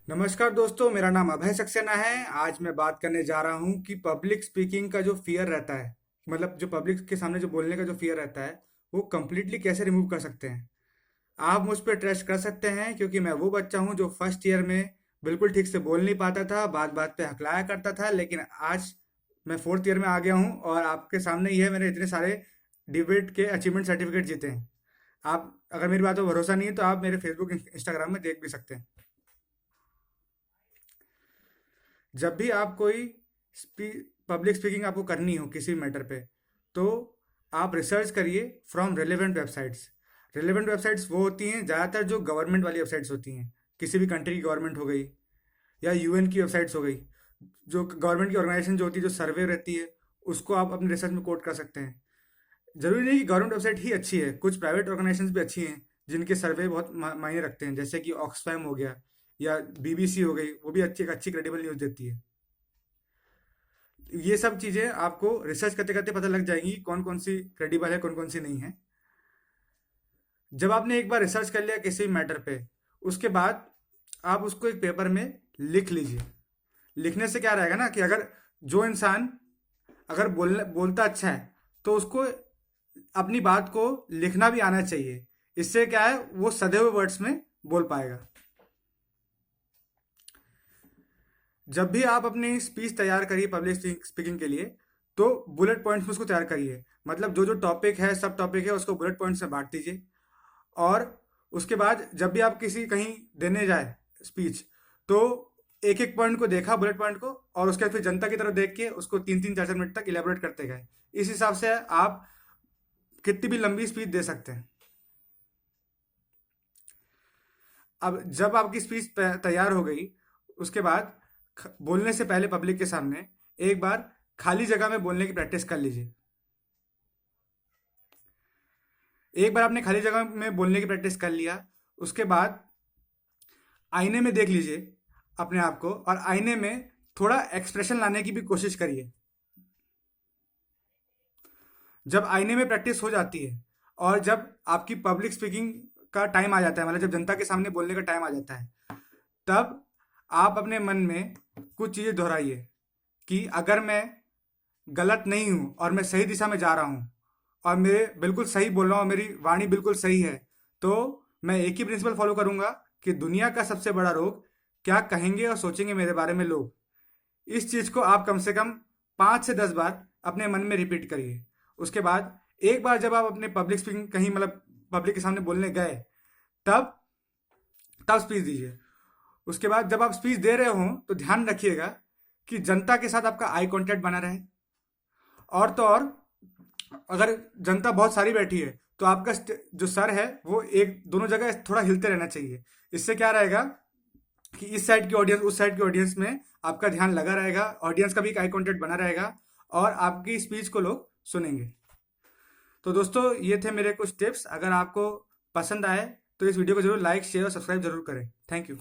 नमस्कार दोस्तों, मेरा नाम अभय सक्सेना है। आज मैं बात करने जा रहा हूँ कि पब्लिक स्पीकिंग का जो फ़ियर रहता है, मतलब जो पब्लिक के सामने जो बोलने का जो फ़ियर रहता है, वो कंप्लीटली कैसे रिमूव कर सकते हैं। आप मुझ पे ट्रस्ट कर सकते हैं क्योंकि मैं वो बच्चा हूँ जो फर्स्ट ईयर में बिल्कुल ठीक से बोल नहीं पाता था, बात-बात पे हकलाया करता था, लेकिन आज मैं फोर्थ ईयर में आ गया हूँ और आपके सामने ही है मैंने इतने सारे डिबेट के अचीवमेंट सर्टिफिकेट जीते हैं। आप अगर मेरी बात पर भरोसा नहीं है तो आप मेरे फेसबुक, इंस्टाग्राम में देख भी सकते हैं। जब भी आप कोई स्पी पब्लिक स्पीकिंग आपको करनी हो किसी मैटर पे, तो आप रिसर्च करिए from relevant websites. Relevant websites वो होती हैं ज़्यादातर जो गवर्नमेंट वाली वेबसाइट्स होती हैं। किसी भी कंट्री की गवर्नमेंट हो गई या यूएन की वेबसाइट्स हो गई, जो गवर्नमेंट की ऑर्गेनाइजेशन जो होती है, जो सर्वे रहती है, उसको आप अपने रिसर्च में कोट कर सकते हैं। ज़रूरी नहीं कि गवर्नमेंट वेबसाइट ही अच्छी है, कुछ प्राइवेट ऑर्गेनाइजेशंस भी अच्छी हैं जिनके सर्वे बहुत मायने रखते हैं, जैसे कि ऑक्सफैम हो गया या बीबीसी हो गई, वो भी अच्छी अच्छी क्रेडिबल न्यूज़ देती है। ये सब चीज़ें आपको रिसर्च करते करते पता लग जाएंगी कौन कौन सी क्रेडिबल है, कौन कौन सी नहीं है। जब आपने एक बार रिसर्च कर लिया किसी मैटर पे, उसके बाद आप उसको एक पेपर में लिख लीजिए। लिखने से क्या रहेगा ना कि अगर जो इंसान अगर बोलता अच्छा है, तो उसको अपनी बात को लिखना भी आना चाहिए। इससे क्या है, वो सधे हुए वर्ड्स में बोल पाएगा। जब भी आप अपनी स्पीच तैयार करिए पब्लिक स्पीकिंग के लिए, तो बुलेट पॉइंट्स में उसको तैयार करिए। मतलब जो जो टॉपिक है, सब टॉपिक है, उसको बुलेट पॉइंट्स में बांट दीजिए। और उसके बाद जब भी आप किसी कहीं देने जाए स्पीच, तो एक एक पॉइंट को देखा, बुलेट पॉइंट को, और उसके बाद फिर जनता की तरफ देख के उसको 3-3 4-4 मिनट तक इलेबोरेट करते गए। इस हिसाब से आप कितनी भी लंबी स्पीच दे सकते हैं। अब जब आपकी स्पीच तैयार हो गई, उसके बाद बोलने से पहले पब्लिक के सामने एक बार खाली जगह में बोलने की प्रैक्टिस कर लीजिए। एक बार आपने खाली जगह में बोलने की प्रैक्टिस कर लिया, उसके बाद आईने में देख लीजिए अपने आप को, और आईने में थोड़ा एक्सप्रेशन लाने की भी कोशिश करिए। जब आईने में प्रैक्टिस हो जाती है और जब आपकी पब्लिक स्पीकिंग का टाइम आ जाता है, मतलब जब जनता के सामने बोलने का टाइम आ जाता है, तब आप अपने मन में कुछ चीज़ें दोहराइए कि अगर मैं गलत नहीं हूँ और मैं सही दिशा में जा रहा हूँ और मेरे बिल्कुल सही बोल रहा हूँ, मेरी वाणी बिल्कुल सही है, तो मैं एक ही प्रिंसिपल फॉलो करूँगा कि दुनिया का सबसे बड़ा रोग, क्या कहेंगे और सोचेंगे मेरे बारे में लोग। इस चीज़ को आप कम से कम 5 से 10 बार अपने मन में रिपीट करिए। उसके बाद एक बार जब आप अपने पब्लिक स्पीकिंग कहीं, मतलब पब्लिक के सामने बोलने गए, तब तब स्पीच दीजिए। उसके बाद जब आप स्पीच दे रहे हो, तो ध्यान रखिएगा कि जनता के साथ आपका आई कांटेक्ट बना रहे। और तो और, अगर जनता बहुत सारी बैठी है, तो आपका जो सर है वो एक दोनों जगह थोड़ा हिलते रहना चाहिए। इससे क्या रहेगा कि इस साइड की ऑडियंस, उस साइड की ऑडियंस में आपका ध्यान लगा रहेगा, ऑडियंस का भी आई कांटेक्ट बना रहेगा और आपकी स्पीच को लोग सुनेंगे। तो दोस्तों, ये थे मेरे कुछ टिप्स। अगर आपको पसंद आए तो इस वीडियो को जरूर लाइक, शेयर और सब्सक्राइब जरूर करें। Thank you.